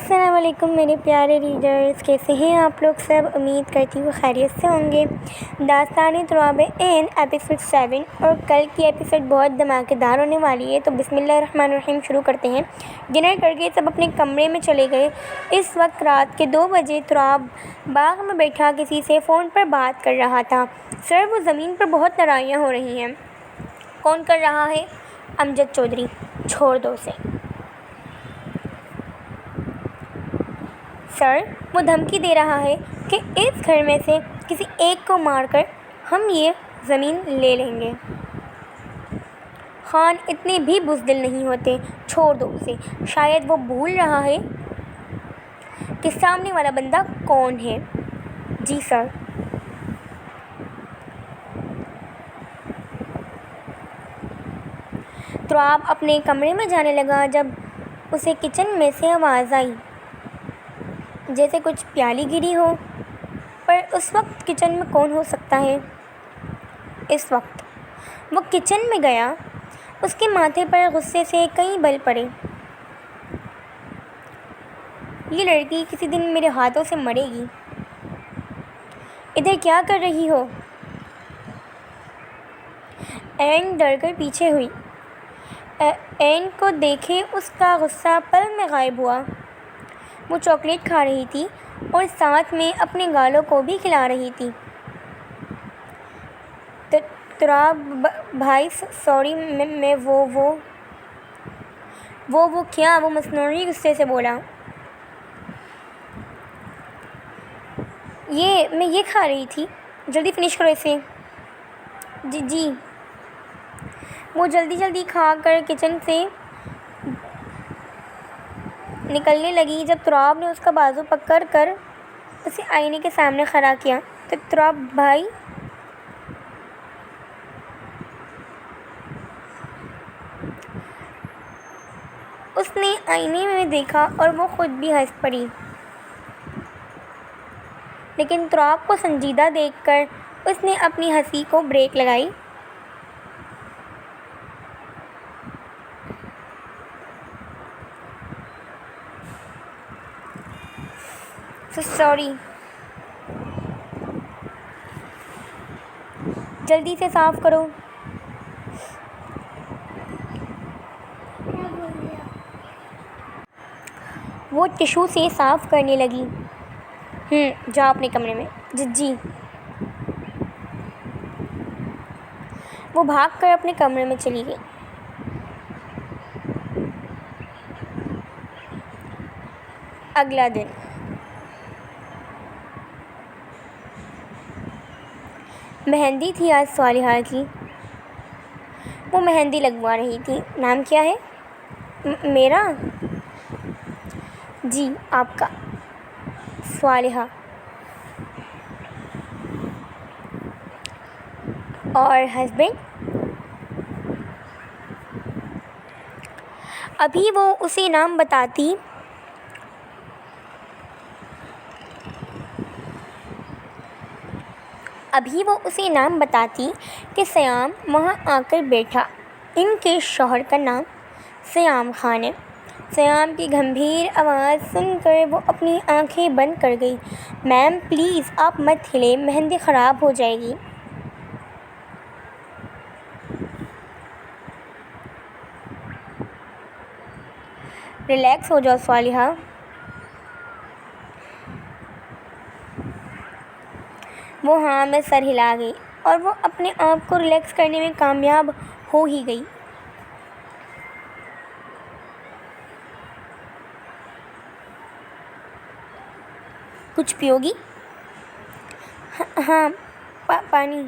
السلام علیکم میرے پیارے ریڈرز، کیسے ہیں آپ لوگ سب؟ امید کرتی ہوں خیریت سے ہوں گے۔ داستان تراب عین ایپیسوڈ 7 اور کل کی ایپیسوڈ بہت دھماکے دار ہونے والی ہے، تو بسم اللہ الرحمن الرحیم شروع کرتے ہیں۔ ڈنر کر کے سب اپنے کمرے میں چلے گئے۔ اس وقت رات کے 2 بجے تراب باغ میں بیٹھا کسی سے فون پر بات کر رہا تھا۔ سر، وہ زمین پر بہت لڑائیاں ہو رہی ہیں۔ کون کر رہا ہے؟ امجد چودھری۔ چھوڑ دو اسے۔ سر، وہ دھمکی دے رہا ہے کہ اس گھر میں سے کسی ایک کو مار کر ہم یہ زمین لے لیں گے۔ خان اتنے بھی بزدل نہیں ہوتے۔ چھوڑ دو اسے۔ شاید وہ بھول رہا ہے کہ سامنے والا بندہ کون ہے۔ جی سر۔ تراب اپنے کمرے میں جانے لگا جب اسے کچن میں سے آواز آئی جیسے کچھ پیالی گری ہو، پر اس وقت کچن میں کون ہو سکتا ہے؟ اس وقت وہ کچن میں گیا، اس کے ماتھے پر غصے سے کئی بل پڑے۔ یہ لڑکی کسی دن میرے ہاتھوں سے مرے گی۔ ادھر کیا کر رہی ہو؟ این ڈر کر پیچھے ہوئی۔ این کو دیکھے اس کا غصہ پل میں غائب ہوا۔ وہ چاکلیٹ کھا رہی تھی اور ساتھ میں اپنے گالوں کو بھی کھلا رہی تھی۔ تراب بھائی سوری، میں وہ کیا؟ وہ مصنوعی غصے سے بولا۔ میں یہ کھا رہی تھی، جلدی فنش کرو اسے۔ جی۔ وہ جلدی کھا کر کچن سے نکلنے لگی جب تراب نے اس کا بازو پکڑ کر اسے آئینے کے سامنے کھڑا کیا۔ تو تراب بھائی، اس نے آئینے میں دیکھا اور وہ خود بھی ہنس پڑی، لیکن تراب کو سنجیدہ دیکھ کر اس نے اپنی ہنسی کو بریک لگائی۔ سوری، جلدی سے صاف کرو۔ وہ ٹشو سے صاف کرنے لگی۔ جا اپنے کمرے میں۔ جی۔ وہ بھاگ کر اپنے کمرے میں چلی گئی۔ اگلا دن مہندی تھی آج صالحہ کی۔ وہ مہندی لگوا رہی تھی۔ نام کیا ہے؟ میرا؟ جی، آپ کا؟ صالحہ۔ اور ہسبینڈ؟ ابھی وہ اسے نام بتاتی کہ سیام وہاں آ کر بیٹھا۔ ان کے شوہر کا نام سیام خان ہے۔ سیام کی گمبھیر آواز سن کر وہ اپنی آنکھیں بند کر گئی۔ میم پلیز آپ مت ہلیں، مہندی خراب ہو جائے گی۔ ریلیکس ہو جاؤ صالحہ۔ وہ ہاں میں سر ہلا گئی اور وہ اپنے آپ کو ریلیکس کرنے میں کامیاب ہو ہی گئی۔ کچھ پیو گی؟ ہاں، پانی۔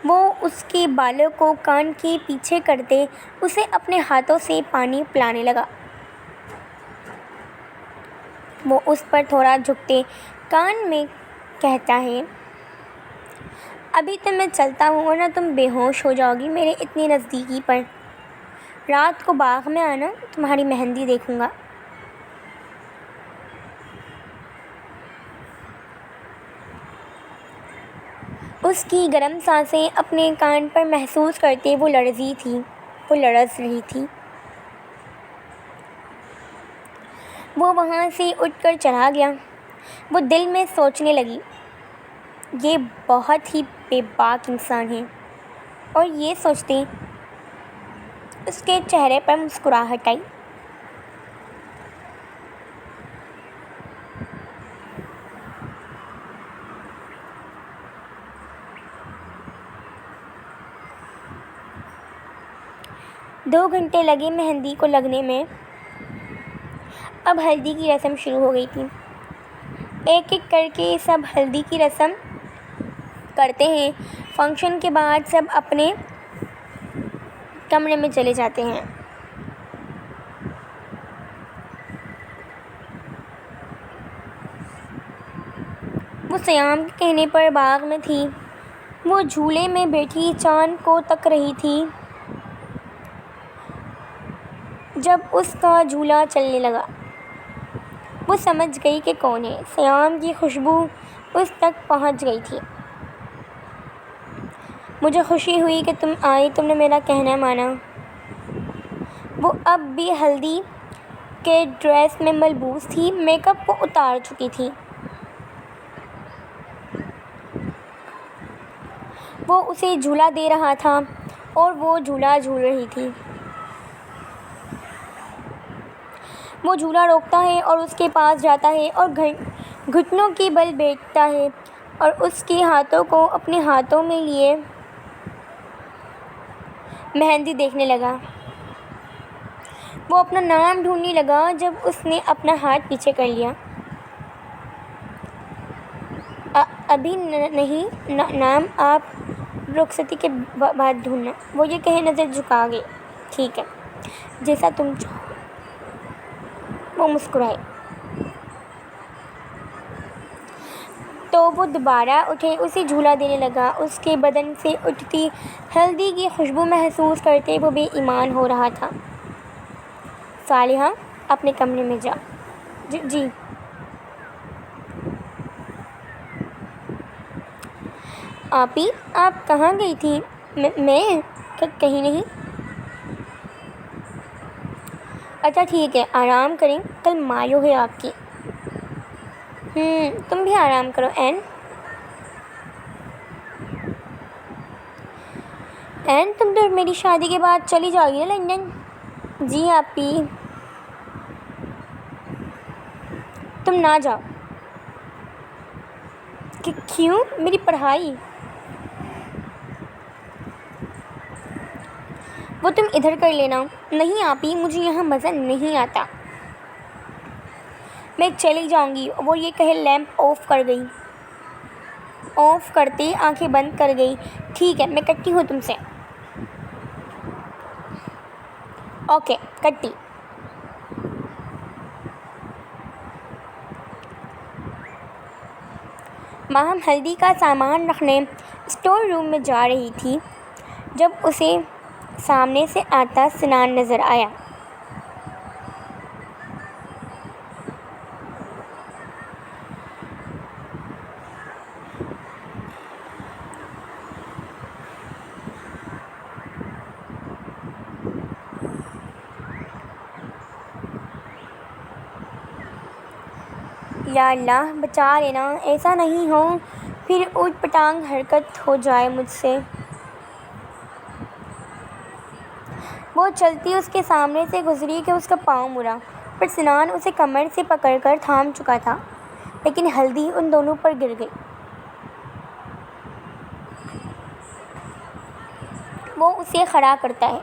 وہ اس کے بالوں کو کان کے پیچھے کرتے اسے اپنے ہاتھوں سے پانی پلانے لگا۔ وہ اس پر تھوڑا جھکتے کان میں کہتا ہے، ابھی تو میں چلتا ہوں ورنہ تم بے ہوش ہو جاؤ گی میرے اتنی نزدیکی پر۔ رات کو باغ میں آنا، تمہاری مہندی دیکھوں گا۔ اس کی گرم سانسیں اپنے کان پر محسوس کرتے وہ لرزی تھی۔ وہ لرز رہی تھی۔ وہ وہاں سے اٹھ کر چلا گیا۔ وہ دل میں سوچنے لگی، یہ بہت ہی بے باک انسان ہے، اور یہ سوچتے اس کے چہرے پر مسکراہٹ آئی۔ دو گھنٹے لگے مہندی کو لگنے میں۔ اب ہلدی کی رسم شروع ہو گئی تھی۔ ایک ایک کر کے سب ہلدی کی رسم کرتے ہیں۔ فنکشن کے بعد سب اپنے کمرے میں چلے جاتے ہیں۔ وہ سیام کے کہنے پر باغ میں تھی۔ وہ جھولے میں بیٹھی چاند کو تک رہی تھی۔ جب اس کا جھولا چلنے لگا، وہ سمجھ گئی کہ کون ہے۔ سیام کی خوشبو اس تک پہنچ گئی تھی۔ مجھے خوشی ہوئی کہ تم آئی، تم نے میرا کہنا مانا۔ وہ اب بھی ہلدی کے ڈریس میں ملبوس تھی، میک اپ کو اتار چکی تھی۔ وہ اسے جھولا دے رہا تھا اور وہ جھولا جھول رہی تھی۔ وہ جھولا روکتا ہے اور اس کے پاس جاتا ہے اور گھٹنوں کے بل بیٹھتا ہے اور اس کے ہاتھوں کو اپنے ہاتھوں میں لیے مہندی دیکھنے لگا۔ وہ اپنا نام ڈھونڈنے لگا جب اس نے اپنا ہاتھ پیچھے کر لیا۔ ابھی نہیں، نام آپ رخصتی کے بعد ڈھونڈنا، وہ یہ کہے نظر جھکا گئی۔ ٹھیک ہے، جیسا تم چاہو۔ وہ مسکرائے تو وہ دوبارہ اٹھے، اسے جھولا دینے لگا۔ اس کے بدن سے اٹھتی ہلدی کی خوشبو محسوس کرتے وہ بے ایمان ہو رہا تھا۔ صالحہ، اپنے کمرے میں جا۔ جی۔ آپی، آپ کہاں گئی تھی؟ میں کہیں نہیں۔ اچھا ٹھیک ہے، آرام کریں، کل مایو ہے آپ کی۔ تم بھی آرام کرو این تم تو میری شادی کے بعد چلی جاؤ گی نا لندن؟ جی آپی۔ تم نہ جاؤ۔ کیوں؟ میری پڑھائی۔ وہ تم ادھر کر لینا۔ نہیں آپی، مجھے یہاں مزہ نہیں آتا۔ میں چلی جاؤں گی۔ وہ یہ کہے لیمپ آف کر گئی۔ آف کرتے آنکھیں بند کر گئی۔ ٹھیک ہے، میں کٹتی ہوں تم سے۔ اوکے، کٹی۔ ماہم ہلدی کا سامان رکھنے اسٹور روم میں جا رہی تھی جب اسے سامنے سے آتا سنان نظر آیا۔ یا اللہ بچا لینا، ایسا نہیں ہو پھر اوٹ پٹانگ حرکت ہو جائے مجھ سے۔ وہ چلتی اس کے سامنے سے گزری کہ اس کا پاؤں مڑا، پر سنان اسے کمر سے پکڑ کر تھام چکا تھا، لیکن ہلدی ان دونوں پر گر گئی۔ وہ اسے کھڑا کرتا ہے۔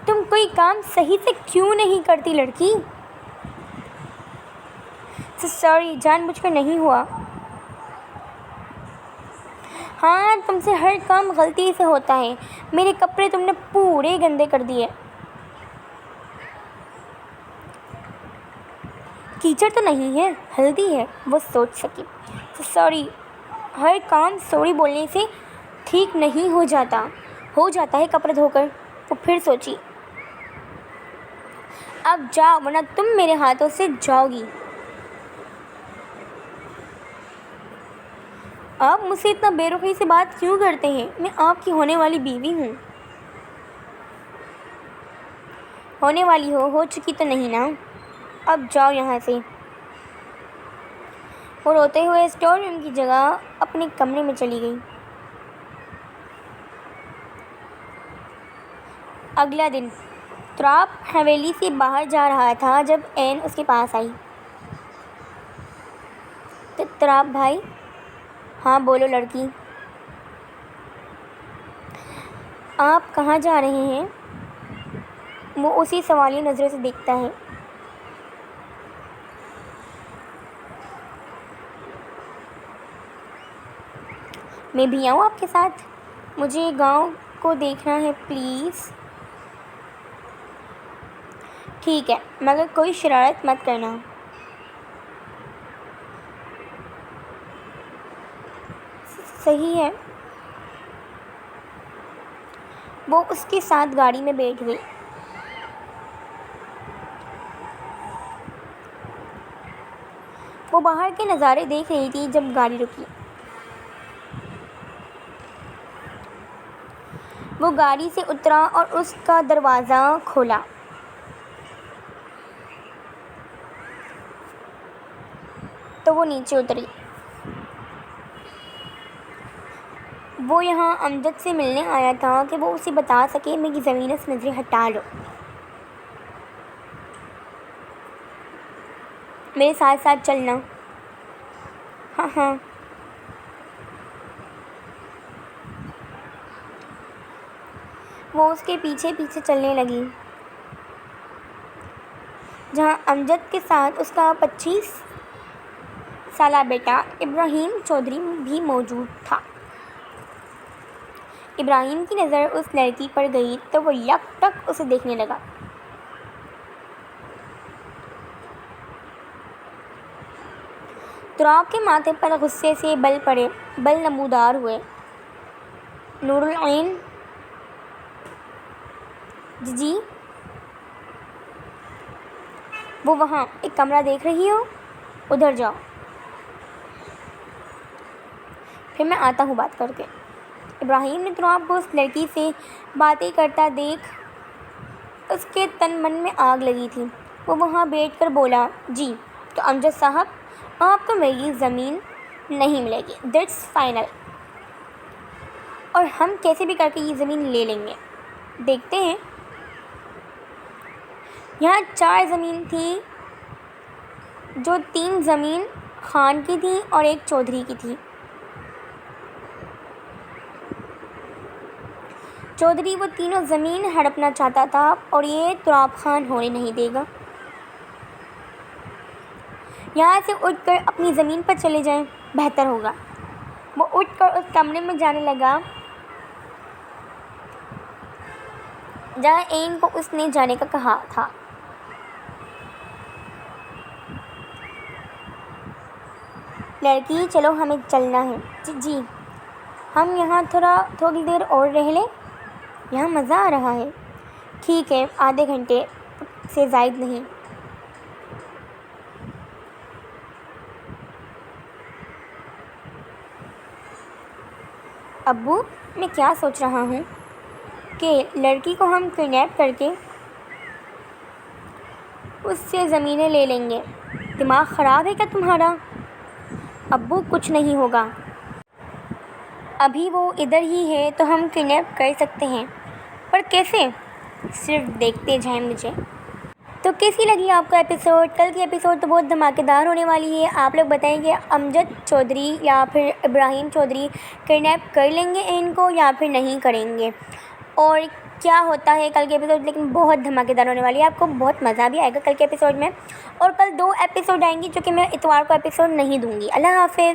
تم کوئی کام صحیح سے کیوں نہیں کرتی لڑکی؟ سوری، جان بوجھ کر نہیں ہوا۔ ہاں، تم سے ہر کام غلطی سے ہوتا ہے۔ میرے کپڑے تم نے پورے گندے کر دیے۔ کیچڑ تو نہیں ہے، ہلدی ہے، وہ سوچ سکی۔ سوری، ہر کام سوری بولنے سے ٹھیک نہیں ہو جاتا ہے کپڑے دھو کر۔ وہ پھر سوچی، اب جاؤ ورنہ تم میرے ہاتھوں سے جاؤ گی۔ آپ مجھ سے اتنا بے رخی سے بات کیوں کرتے ہیں؟ میں آپ کی ہونے والی بیوی ہوں۔ ہونے والی ہو چکی تو نہیں نا؟ اب جاؤ یہاں سے۔ وہ روتے ہوئے اسٹور روم کی جگہ اپنے کمرے میں چلی گئی۔ اگلا دن تراب حویلی سے باہر جا رہا تھا جب این اس کے پاس آئی۔ تراب بھائی۔ ہاں بولو لڑکی۔ آپ کہاں جا رہے ہیں؟ وہ اسی سوالیہ نظروں سے دیکھتا ہے۔ میں بھی آؤں آپ کے ساتھ؟ مجھے گاؤں کو دیکھنا ہے پلیز۔ ٹھیک ہے مگر کوئی شرارت مت کرنا۔ صحیح ہے۔ وہ اس کے ساتھ گاڑی میں بیٹھ گئی۔ وہ باہر کے نظارے دیکھ رہی تھی جب گاڑی رکی۔ وہ گاڑی سے اترا اور اس کا دروازہ کھولا۔ تو وہ نیچے اتری۔ وہ یہاں امجد سے ملنے آیا تھا کہ وہ اسے بتا سکے میری زمین سے نظریں ہٹا لو۔ میرے ساتھ ساتھ چلنا۔ ہاں ہاں۔ وہ اس کے پیچھے پیچھے چلنے لگی جہاں امجد کے ساتھ اس کا 25 سالہ بیٹا ابراہیم چودھری بھی موجود تھا۔ ابراہیم کی نظر اس لڑکی پر گئی تو وہ یک ٹک اسے دیکھنے لگا۔ تراب کے ماتھے پر غصے سے بل نمودار ہوئے۔ نور العین جی وہ وہاں ایک کمرہ دیکھ رہی ہو؟ ادھر جاؤ، پھر میں آتا ہوں بات کر کے۔ ابراہیم نے تراب کو اس لڑکی سے باتیں کرتا دیکھ اس کے تن من میں آگ لگی تھی۔ وہ وہاں بیٹھ کر بولا، جی تو امجد صاحب آپ کو میری زمین نہیں ملے گی، دیٹس فائنل، اور ہم کیسے بھی کر کے یہ زمین لے لیں گے، دیکھتے ہیں۔ یہاں 4 زمین تھی جو 3 زمین خان کی تھی اور 1 چودھری کی تھی۔ چودھری وہ تینوں زمین ہڑپنا چاہتا تھا اور یہ تراب خان ہونے نہیں دے گا۔ یہاں سے اٹھ کر اپنی زمین پر چلے جائیں، بہتر ہوگا۔ وہ اٹھ کر اس کمرے میں جانے لگا جہاں این کو اس نے جانے کا کہا تھا۔ لڑکی چلو ہمیں چلنا ہے۔ جی ہم یہاں تھوڑی دیر اور رہ لیں، یہاں مزہ آ رہا ہے۔ ٹھیک ہے آدھے گھنٹے سے زائد نہیں۔ ابو میں کیا سوچ رہا ہوں کہ لڑکی کو ہم کڈنیپ کر کے اس سے زمینیں لے لیں گے۔ دماغ خراب ہے کیا تمہارا؟ ابو کچھ نہیں ہوگا، ابھی وہ ادھر ہی ہے تو ہم کڈنیپ کر سکتے ہیں، پر کیسے؟ صرف دیکھتے جائیں مجھے۔ تو کیسی لگی آپ کو ایپیسوڈ؟ کل کی ایپیسوڈ تو بہت دھماکے دار ہونے والی ہے۔ آپ لوگ بتائیں کہ امجد چودھری یا پھر ابراہیم چودھری کڈنیپ کر لیں گے این کو یا پھر نہیں کریں گے، اور کیا ہوتا ہے کل کے ایپیسوڈ۔ لیکن بہت دھماکے دار ہونے والی ہے، آپ کو بہت مزہ بھی آئے گا کل کے ایپیسوڈ میں۔ اور کل 2 ایپیسوڈ آئیں گی جو کہ میں اتوار کو ایپیسوڈ نہیں دوں گی۔ اللہ حافظ۔